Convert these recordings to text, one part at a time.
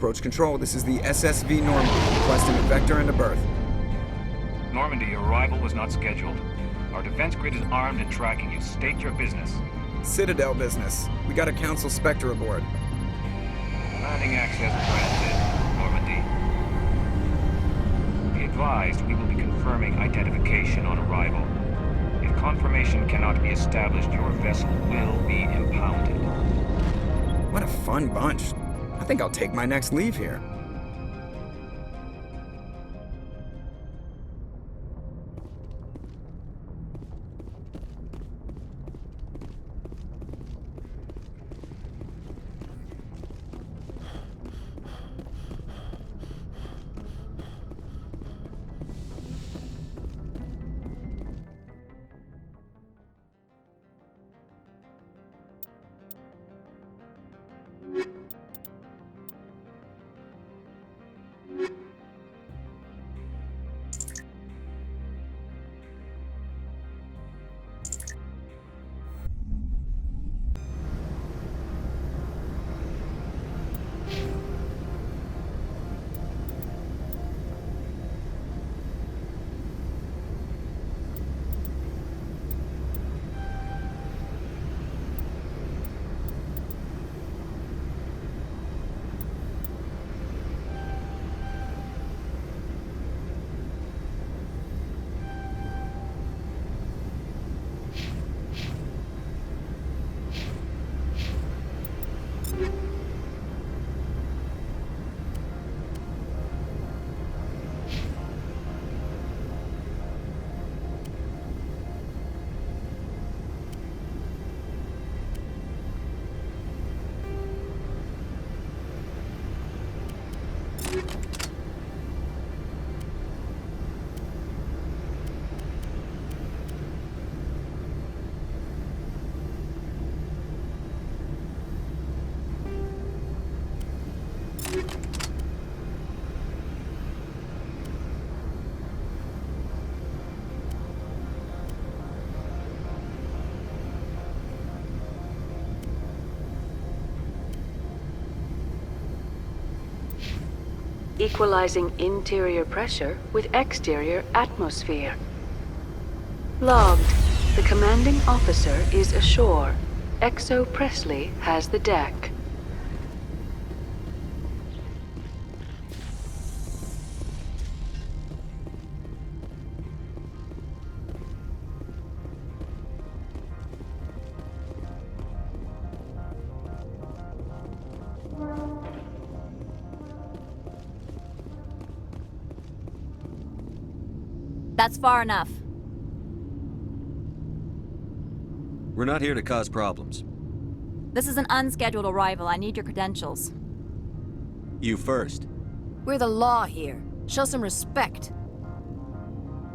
Approach control, this is the SSV Normandy, requesting a vector and a berth. Normandy, your arrival was not scheduled. Our defense grid is armed and tracking you. State your business. Citadel business. We got a Council Spectre aboard. Landing access granted, Normandy. Be advised, we will be confirming identification on arrival. If confirmation cannot be established, your vessel will be impounded. What a fun bunch. I think I'll take my next leave here. Equalizing interior pressure with exterior atmosphere. Logged. The commanding officer is ashore. Exo Presley has the deck. That's far enough. We're not here to cause problems. This is an unscheduled arrival. I need your credentials. You first. We're the law here. Show some respect.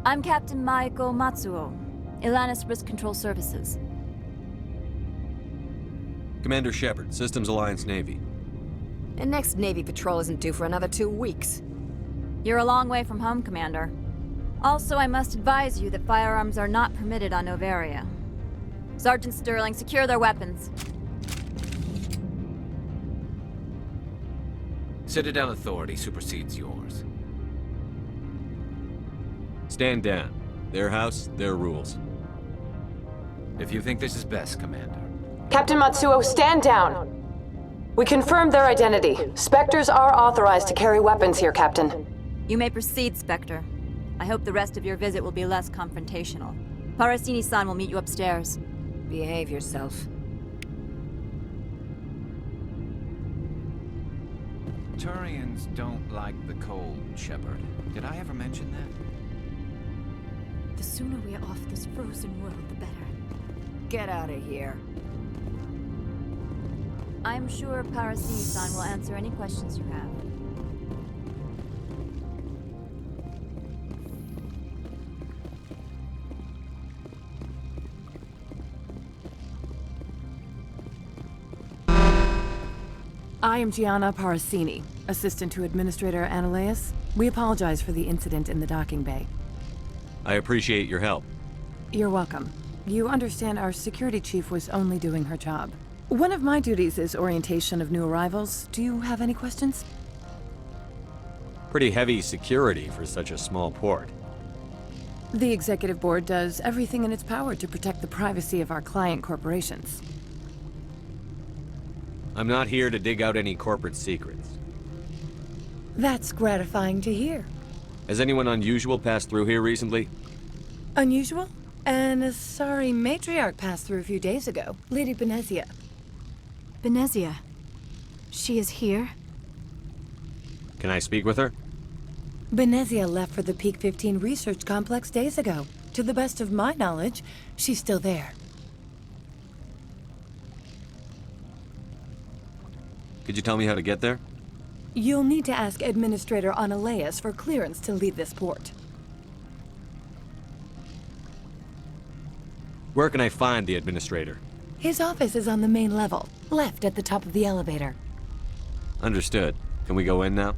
I'm Captain Maiko Matsuo, Ilanis Risk Control Services. Commander Shepard, Systems Alliance Navy. And next Navy patrol isn't due for another 2 weeks. You're a long way from home, Commander. Also, I must advise you that firearms are not permitted on Noveria. Sergeant Sterling, secure their weapons. Citadel authority supersedes yours. Stand down. Their house, their rules. If you think this is best, Commander. Captain Matsuo, stand down! We confirmed their identity. Spectres are authorized to carry weapons here, Captain. You may proceed, Spectre. I hope the rest of your visit will be less confrontational. Parasini-san will meet you upstairs. Behave yourself. Turians don't like the cold, Shepard. Did I ever mention that? The sooner we are off this frozen world, the better. Get out of here. I'm sure Parasini-san will answer any questions you have. I am Gianna Parasini, assistant to Administrator Ananias. We apologize for the incident in the docking bay. I appreciate your help. You're welcome. You understand our security chief was only doing her job. One of my duties is orientation of new arrivals. Do you have any questions? Pretty heavy security for such a small port. The executive board does everything in its power to protect the privacy of our client corporations. I'm not here to dig out any corporate secrets. That's gratifying to hear. Has anyone unusual passed through here recently? Unusual? And a sorry matriarch passed through a few days ago, Lady Benezia. Benezia? She is here? Can I speak with her? Benezia left for the Peak 15 research complex days ago. To the best of my knowledge, she's still there. Could you tell me how to get there? You'll need to ask Administrator Analeas for clearance to leave this port. Where can I find the administrator? His office is on the main level, left at the top of the elevator. Understood. Can we go in now?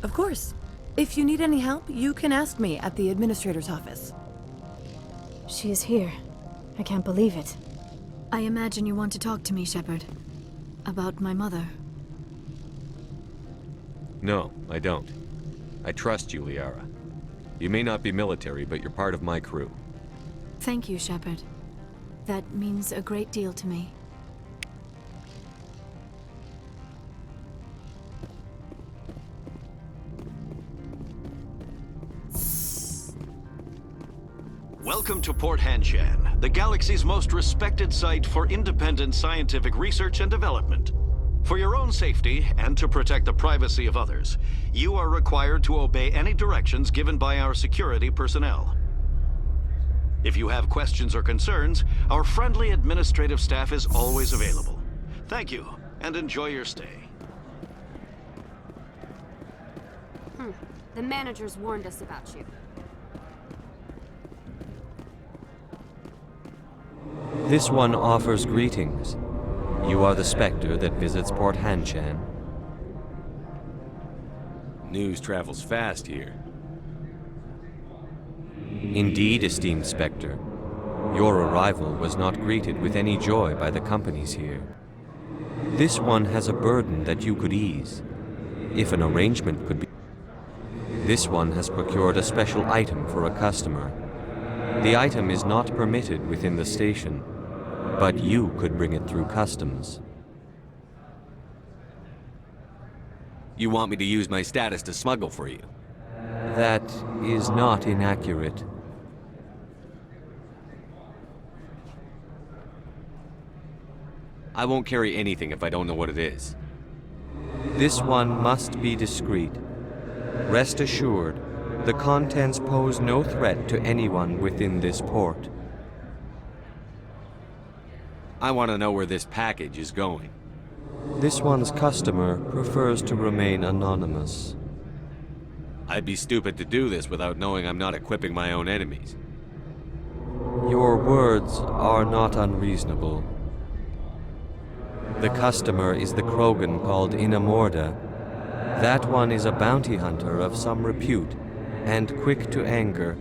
Of course. If you need any help, you can ask me at the Administrator's office. She is here. I can't believe it. I imagine you want to talk to me, Shepard. About my mother. No, I don't. I trust you, Liara. You may not be military, but you're part of my crew. Thank you, Shepard. That means a great deal to me. Welcome to Port Hanshan, the galaxy's most respected site for independent scientific research and development. For your own safety, and to protect the privacy of others, you are required to obey any directions given by our security personnel. If you have questions or concerns, our friendly administrative staff is always available. Thank you, and enjoy your stay. The managers warned us about you. This one offers greetings. You are the Spectre that visits Port Hanshan. News travels fast here. Indeed, esteemed Spectre. Your arrival was not greeted with any joy by the companies here. This one has a burden that you could ease, if an arrangement could be. This one has procured a special item for a customer. The item is not permitted within the station, but you could bring it through customs. You want me to use my status to smuggle for you? That is not inaccurate. I won't carry anything if I don't know what it is. This one must be discreet. Rest assured, the contents pose no threat to anyone within this port. I want to know where this package is going. This one's customer prefers to remain anonymous. I'd be stupid to do this without knowing I'm not equipping my own enemies. Your words are not unreasonable. The customer is the Krogan called Inamorda. That one is a bounty hunter of some repute, and quick to anger.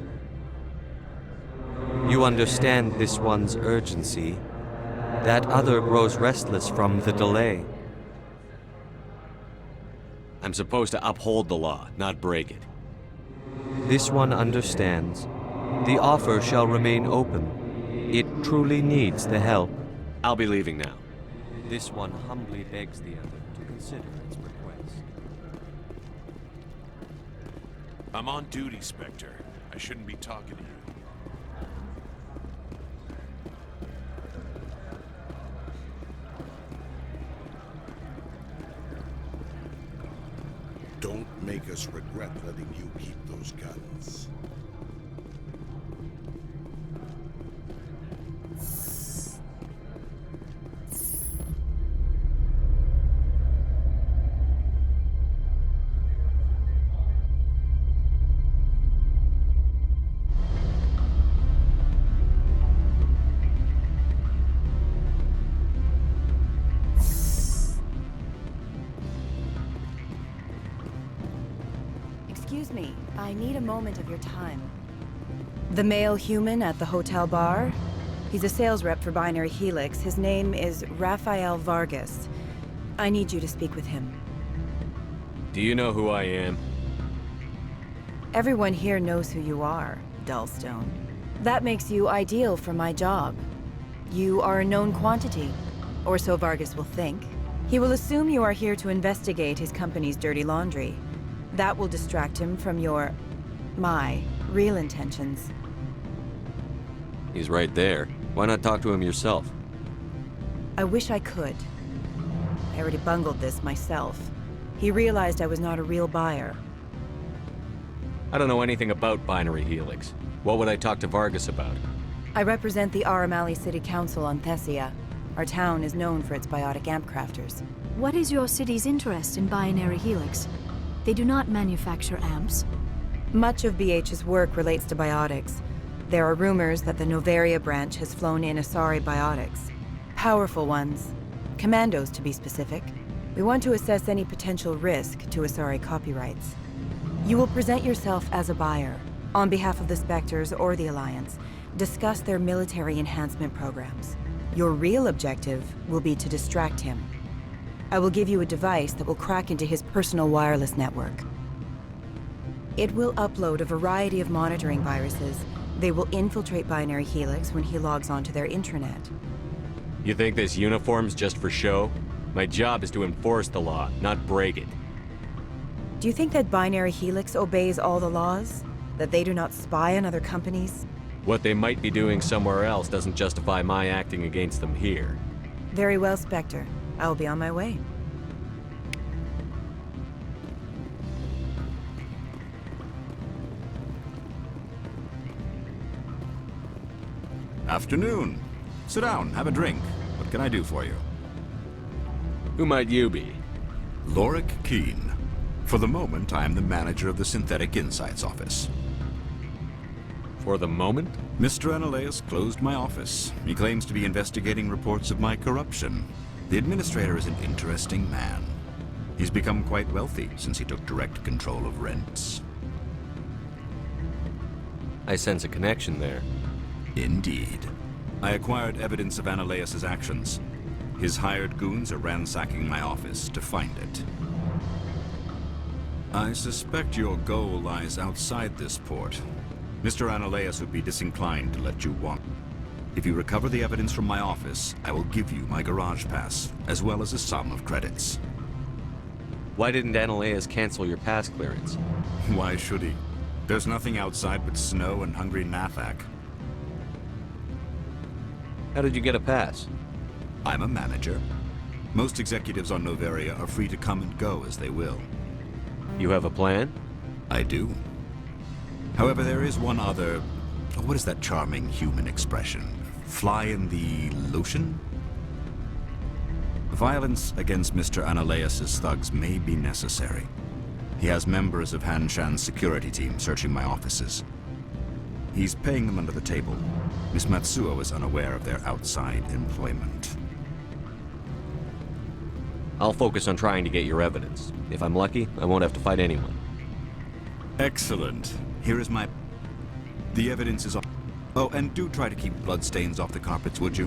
You understand this one's urgency. That other grows restless from the delay. I'm supposed to uphold the law, not break it. This one understands. The offer shall remain open. It truly needs the help. I'll be leaving now. This one humbly begs the other to consider its request. I'm on duty, Spectre. I shouldn't be talking to you. Don't make us regret letting you keep those guns. Excuse me, I need a moment of your time. The male human at the hotel bar? He's a sales rep for Binary Helix. His name is Rafael Vargas. I need you to speak with him. Do you know who I am? Everyone here knows who you are, Dullstone. That makes you ideal for my job. You are a known quantity, or so Vargas will think. He will assume you are here to investigate his company's dirty laundry. That will distract him from my real intentions. He's right there. Why not talk to him yourself? I wish I could. I already bungled this myself. He realized I was not a real buyer. I don't know anything about Binary Helix. What would I talk to Vargas about? I represent the Aramali City Council on Thessia. Our town is known for its biotic amp crafters. What is your city's interest in Binary Helix? They do not manufacture amps. Much of BH's work relates to biotics. There are rumors that the Noveria branch has flown in Asari biotics. Powerful ones. Commandos, to be specific. We want to assess any potential risk to Asari copyrights. You will present yourself as a buyer, on behalf of the Spectres or the Alliance. Discuss their military enhancement programs. Your real objective will be to distract him. I will give you a device that will crack into his personal wireless network. It will upload a variety of monitoring viruses. They will infiltrate Binary Helix when he logs onto their intranet. You think this uniform's just for show? My job is to enforce the law, not break it. Do you think that Binary Helix obeys all the laws? That they do not spy on other companies? What they might be doing somewhere else doesn't justify my acting against them here. Very well, Spectre. I will be on my way. Afternoon. Sit down, have a drink. What can I do for you? Who might you be? Lorik Keene. For the moment, I am the manager of the Synthetic Insights office. For the moment? Mr. Analeas closed my office. He claims to be investigating reports of my corruption. The administrator is an interesting man. He's become quite wealthy since he took direct control of rents. I sense a connection there. Indeed. I acquired evidence of Analeas' actions. His hired goons are ransacking my office to find it. I suspect your goal lies outside this port. Mr. Analeas would be disinclined to let you walk. If you recover the evidence from my office, I will give you my garage pass, as well as a sum of credits. Why didn't Analeas cancel your pass clearance? Why should he? There's nothing outside but snow and hungry Nathak. How did you get a pass? I'm a manager. Most executives on Noveria are free to come and go as they will. You have a plan? I do. However, there is one other... What is that charming human expression? Fly in the lotion? Violence against Mr. Analeas' thugs may be necessary. He has members of Hanshan's security team searching my offices. He's paying them under the table. Miss Matsuo is unaware of their outside employment. I'll focus on trying to get your evidence. If I'm lucky, I won't have to fight anyone. Excellent. Here is my... The evidence is... Oh, and do try to keep bloodstains off the carpets, would you?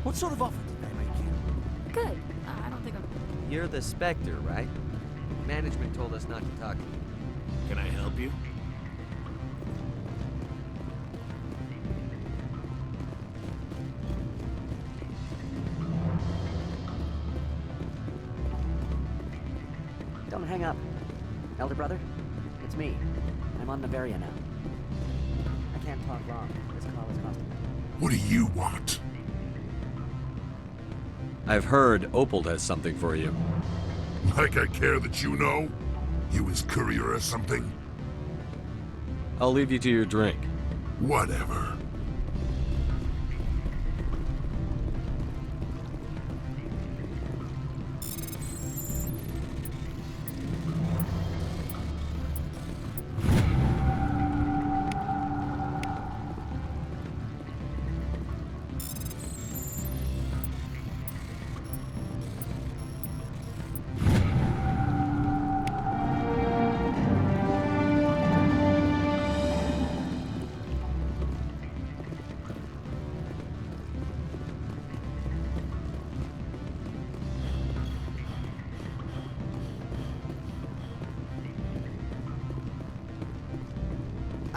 What sort of offer did they make you? Good. I don't think I'm... You're the Spectre, right? Management told us not to talk to you. Can I help you? Don't hang up. Elder brother, it's me. I'm on Noveria now. I can't talk long. This call is costing me. What do you want? I've heard Opal has something for you. Like I care that you know? You his courier or something? I'll leave you to your drink. Whatever.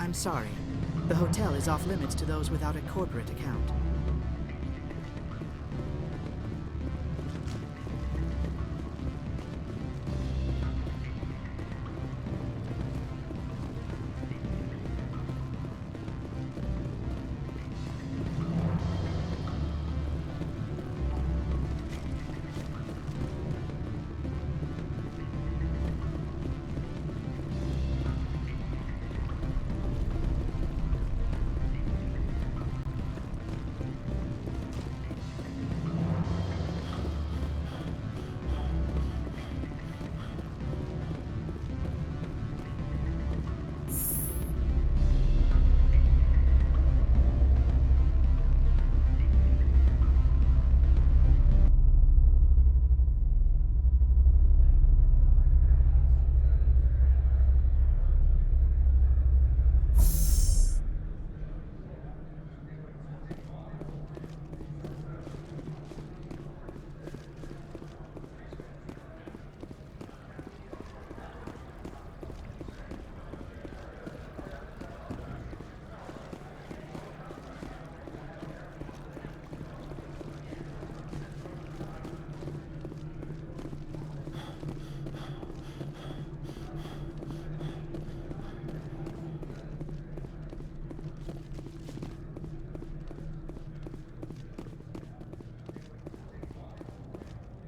I'm sorry. The hotel is off limits to those without a corporate account.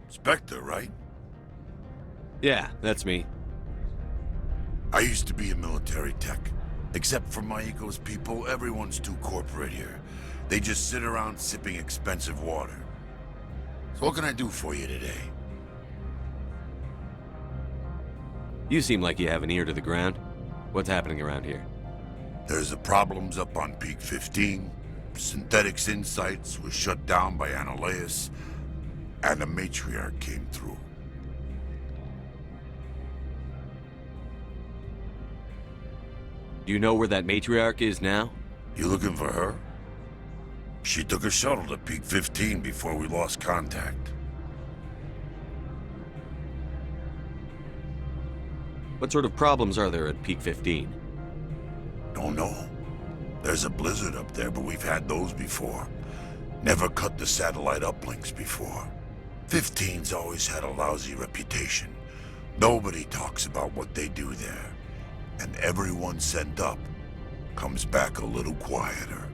Spectre, right? Yeah, that's me. I used to be a military tech. Except for my eco's people, everyone's too corporate here. They just sit around sipping expensive water. So what can I do for you today? You seem like you have an ear to the ground. What's happening around here? There's the problems up on Peak 15. Synthetics Insights was shut down by Analeus, and the matriarch came through. Do you know where that matriarch is now? You looking for her? She took a shuttle to Peak 15 before we lost contact. What sort of problems are there at Peak 15? Don't know. There's a blizzard up there, but we've had those before. Never cut the satellite uplinks before. 15's always had a lousy reputation. Nobody talks about what they do there. And everyone sent up comes back a little quieter.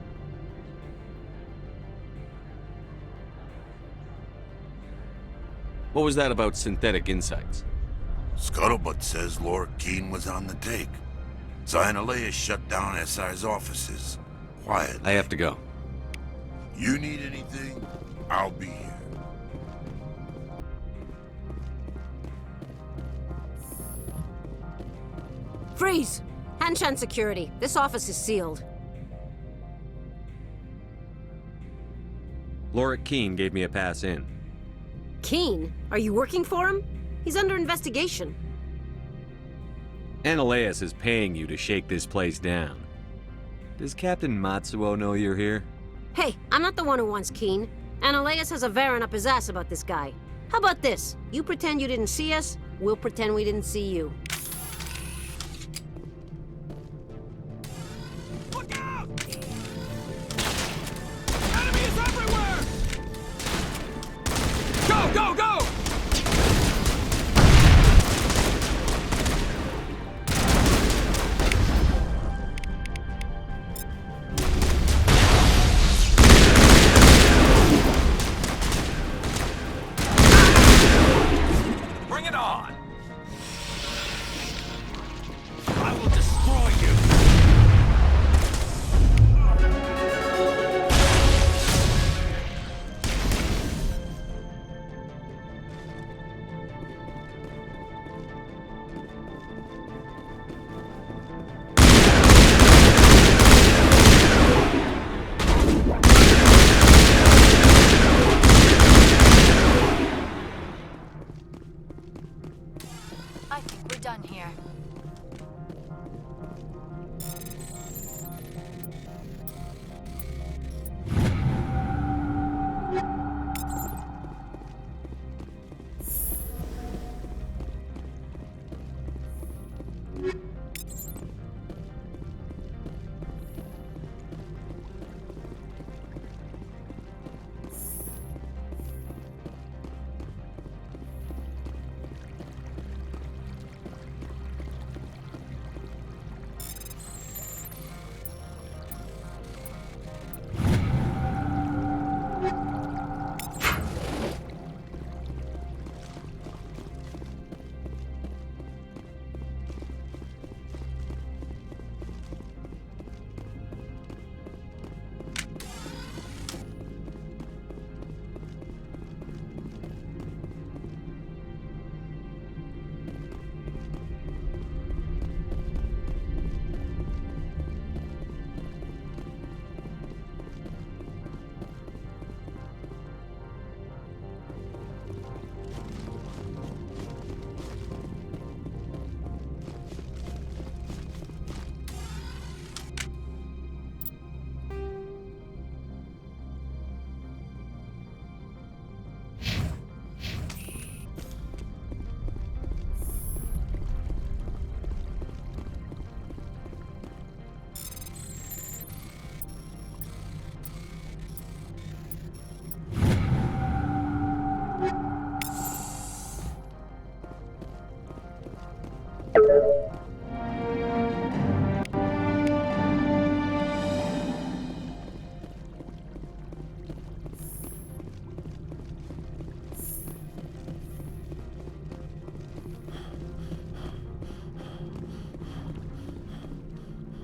What was that about Synthetic Insights? Scuttlebutt says Laura Keene was on the take. So Analeus shut down SI's offices. Quietly. I have to go. You need anything, I'll be here. Freeze! Hanshan security. This office is sealed. Laura Keene gave me a pass in. Keene? Are you working for him? He's under investigation. Analeus is paying you to shake this place down. Does Captain Matsuo know you're here? Hey, I'm not the one who wants Keene. Analeus has a Varen up his ass about this guy. How about this? You pretend you didn't see us, we'll pretend we didn't see you. Look out! Enemy is everywhere! Go, go, go! Bring it on!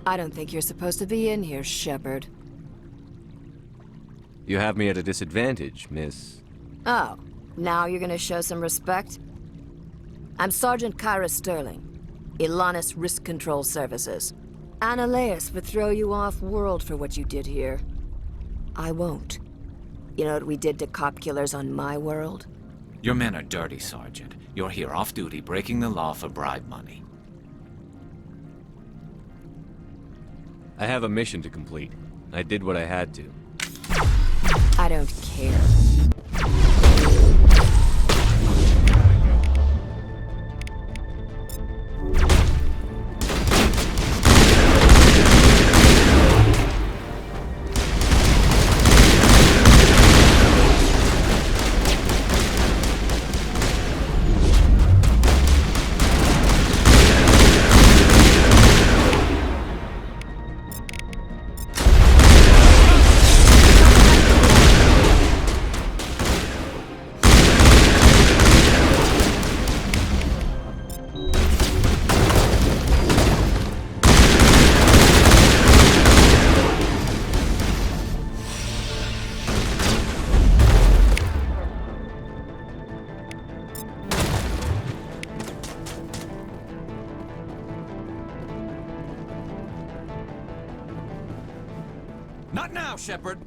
I don't think you're supposed to be in here, Shepard. You have me at a disadvantage, Miss... Oh, now you're gonna show some respect? I'm Sergeant Kyra Sterling, Ilanis Risk Control Services. Analeus would throw you off-world for what you did here. I won't. You know what we did to cop killers on my world? Your men are dirty, Sergeant. You're here off-duty, breaking the law for bribe money. I have a mission to complete. I did what I had to. I don't care. Not now, Shepard!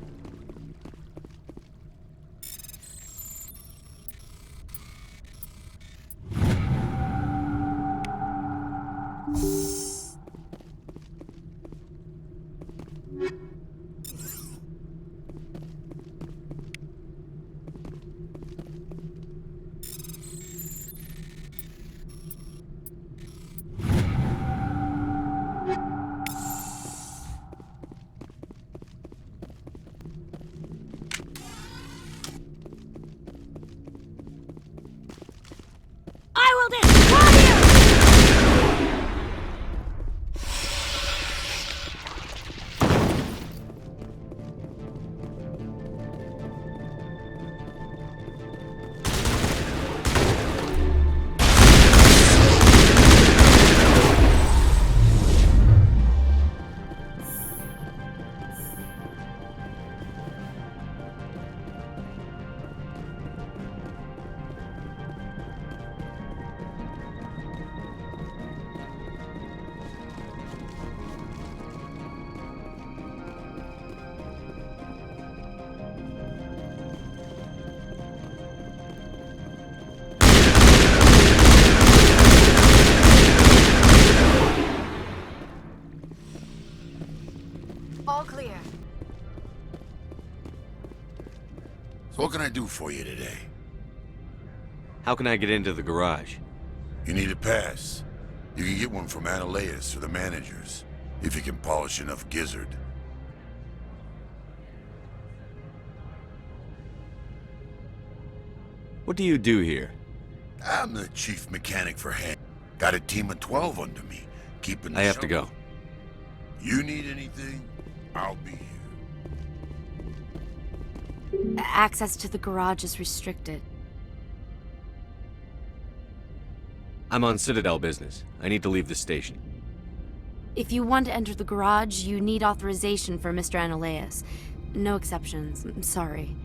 All clear. So what can I do for you today? How can I get into the garage? You need a pass. You can get one from Analeus or the managers, if you can polish enough gizzard. What do you do here? I'm the chief mechanic for Han. Got a team of 12 under me, keeping the I have to go. You need anything, I'll be here. Access to the garage is restricted. I'm on Citadel business. I need to leave the station. If you want to enter the garage, you need authorization for Mr. Analeus. No exceptions. I'm sorry.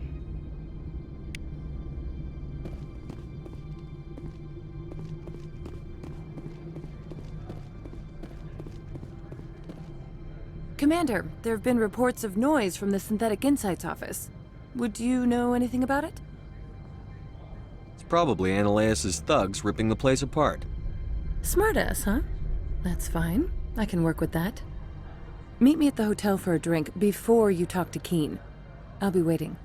Commander, there have been reports of noise from the Synthetic Insights office. Would you know anything about it? It's probably Analeus' thugs ripping the place apart. Smartass, huh? That's fine. I can work with that. Meet me at the hotel for a drink before you talk to Keen. I'll be waiting.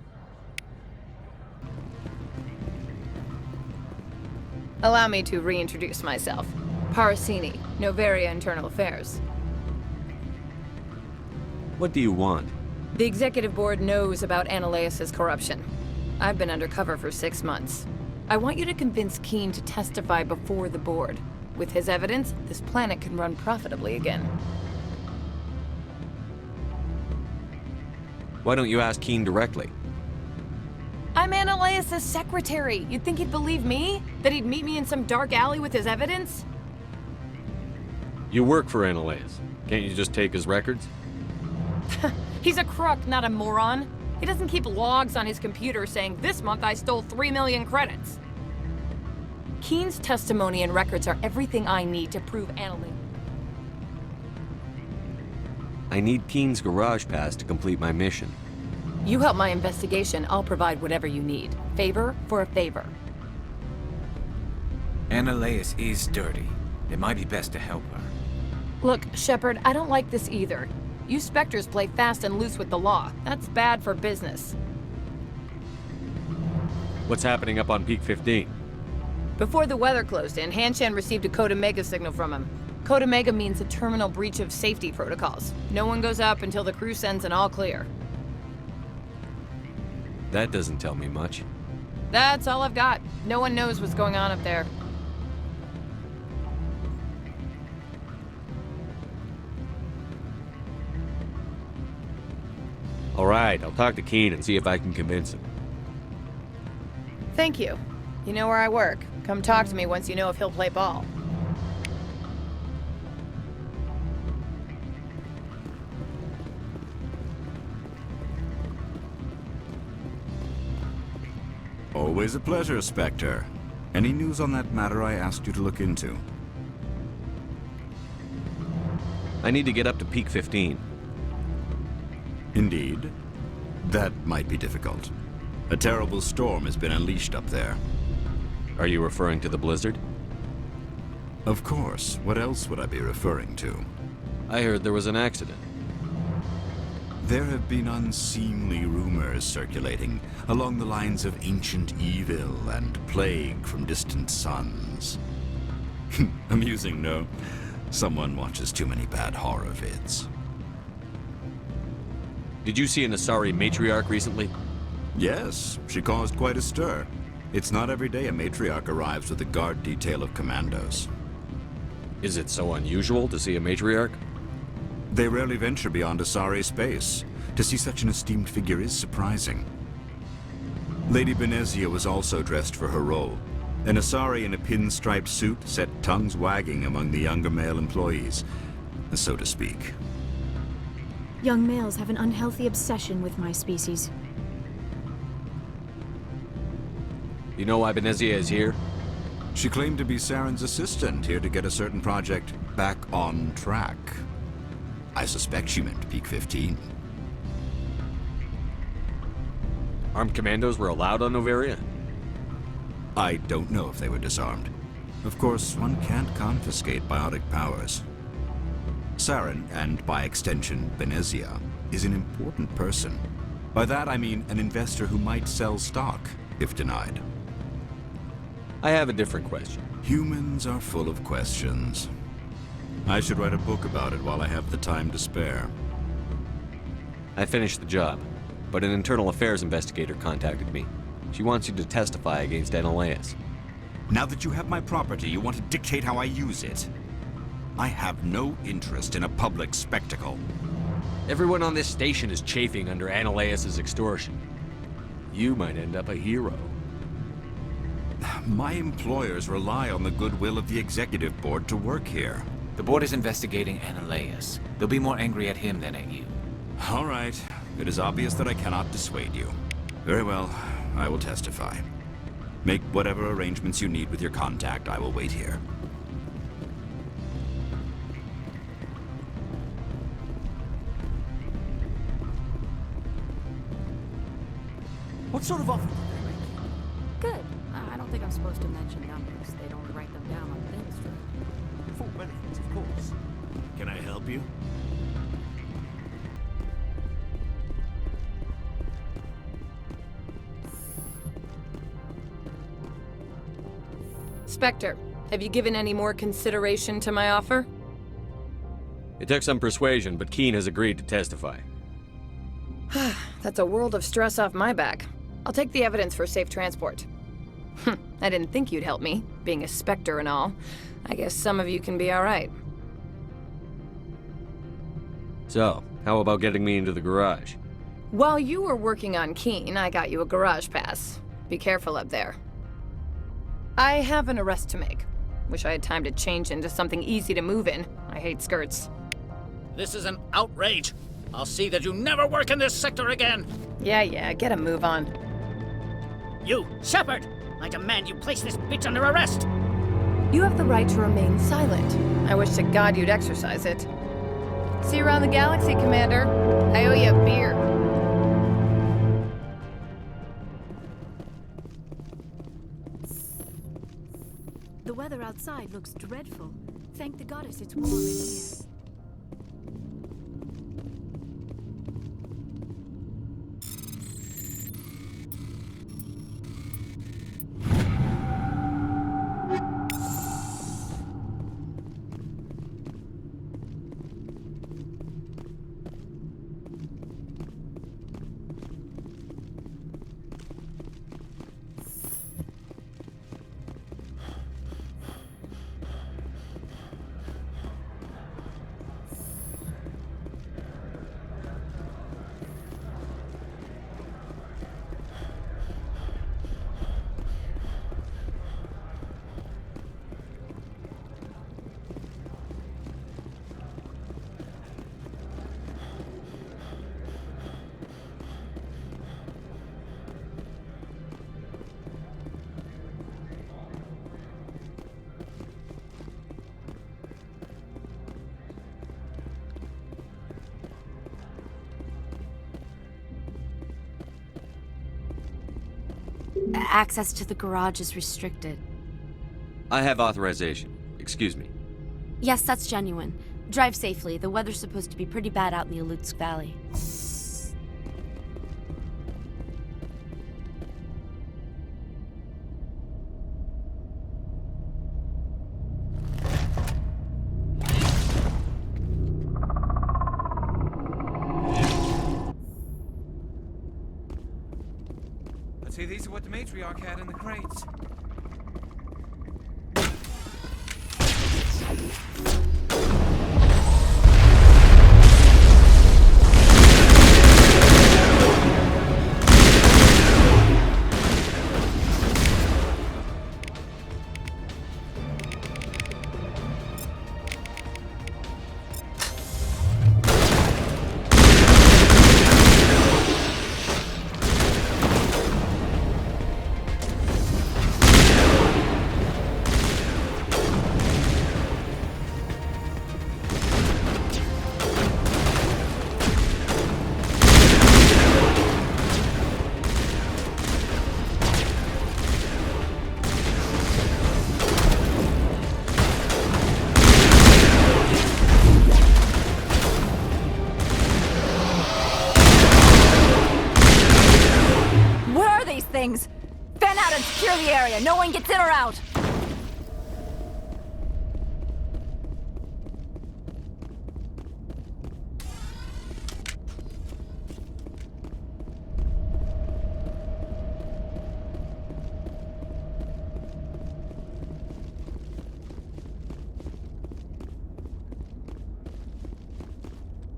Allow me to reintroduce myself. Parasini, Noveria Internal Affairs. What do you want? The Executive Board knows about Analeus' corruption. I've been undercover for 6 months. I want you to convince Keen to testify before the Board. With his evidence, this planet can run profitably again. Why don't you ask Keen directly? I'm Analeus' secretary. You'd think he'd believe me? That he'd meet me in some dark alley with his evidence? You work for Analeus. Can't you just take his records? He's a crook, not a moron. He doesn't keep logs on his computer saying, this month I stole 3 million credits. Keen's testimony and records are everything I need to prove Annalise. I need Keen's garage pass to complete my mission. You help my investigation, I'll provide whatever you need. Favor for a favor. Annalise is dirty. It might be best to help her. Look, Shepard, I don't like this either. You Spectres play fast and loose with the law. That's bad for business. What's happening up on Peak 15? Before the weather closed in, Hanshan received a Code Omega signal from him. Code Omega means a terminal breach of safety protocols. No one goes up until the crew sends an all clear. That doesn't tell me much. That's all I've got. No one knows what's going on up there. All right, I'll talk to Keen and see if I can convince him. Thank you. You know where I work. Come talk to me once you know if he'll play ball. Always a pleasure, Spectre. Any news on that matter I asked you to look into? I need to get up to Peak 15. Indeed. That might be difficult. A terrible storm has been unleashed up there. Are you referring to the blizzard? Of course. What else would I be referring to? I heard there was an accident. There have been unseemly rumors circulating along the lines of ancient evil and plague from distant suns. Amusing, no? Someone watches too many bad horror vids. Did you see an Asari matriarch recently? Yes, she caused quite a stir. It's not every day a matriarch arrives with a guard detail of commandos. Is it so unusual to see a matriarch? They rarely venture beyond Asari space. To see such an esteemed figure is surprising. Lady Benezia was also dressed for her role. An Asari in a pinstriped suit set tongues wagging among the younger male employees, so to speak. Young males have an unhealthy obsession with my species. You know why Benezia is here? She claimed to be Saren's assistant, here to get a certain project back on track. I suspect she meant Peak 15. Armed commandos were allowed on Noveria? I don't know if they were disarmed. Of course, one can't confiscate biotic powers. Saren, and by extension, Benezia, is an important person. By that I mean an investor who might sell stock, if denied. I have a different question. Humans are full of questions. I should write a book about it while I have the time to spare. I finished the job, but an internal affairs investigator contacted me. She wants you to testify against Annalise. Now that you have my property, you want to dictate how I use it. I have no interest in a public spectacle. Everyone on this station is chafing under Annalise's extortion. You might end up a hero. My employers rely on the goodwill of the executive board to work here. The board is investigating Annalise. They'll be more angry at him than at you. All right. It is obvious that I cannot dissuade you. Very well. I will testify. Make whatever arrangements you need with your contact. I will wait here. What sort of offer did they make? Good. I don't think I'm supposed to mention numbers. They'd only write them down on things. Full benefits, of course. Can I help you? Spectre, have you given any more consideration to my offer? It took some persuasion, but Keen has agreed to testify. That's a world of stress off my back. I'll take the evidence for safe transport. I didn't think you'd help me, being a Spectre and all. I guess some of you can be alright. So, how about getting me into the garage? While you were working on Keen, I got you a garage pass. Be careful up there. I have an arrest to make. Wish I had time to change into something easy to move in. I hate skirts. This is an outrage. I'll see that you never work in this sector again. Yeah, get a move on. You, Shepard! I demand you place this bitch under arrest! You have the right to remain silent. I wish to God you'd exercise it. See you around the galaxy, Commander. I owe you a beer. The weather outside looks dreadful. Thank the goddess it's warm in here. Access to the garage is restricted. I have authorization. Excuse me. Yes, that's genuine. Drive safely. The weather's supposed to be pretty bad out in the Alutsk Valley. Let's see, these are what the matriarch had in the crates. Things. Fan out and secure the area. No one gets in or out.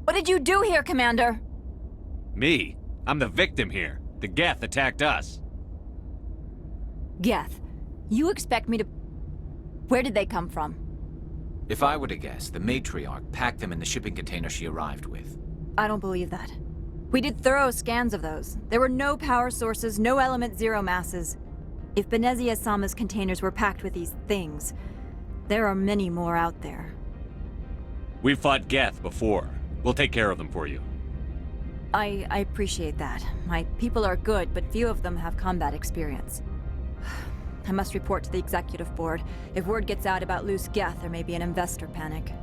What did you do here, Commander? Me? I'm the victim here. The Geth attacked us. Geth, you expect me to... Where did they come from? If I were to guess, the matriarch packed them in the shipping container she arrived with. I don't believe that. We did thorough scans of those. There were no power sources, no element zero masses. If Benezia Sama's containers were packed with these things, there are many more out there. We've fought Geth before. We'll take care of them for you. I appreciate that. My people are good, but few of them have combat experience. I must report to the executive board. If word gets out about loose Geth, there may be an investor panic.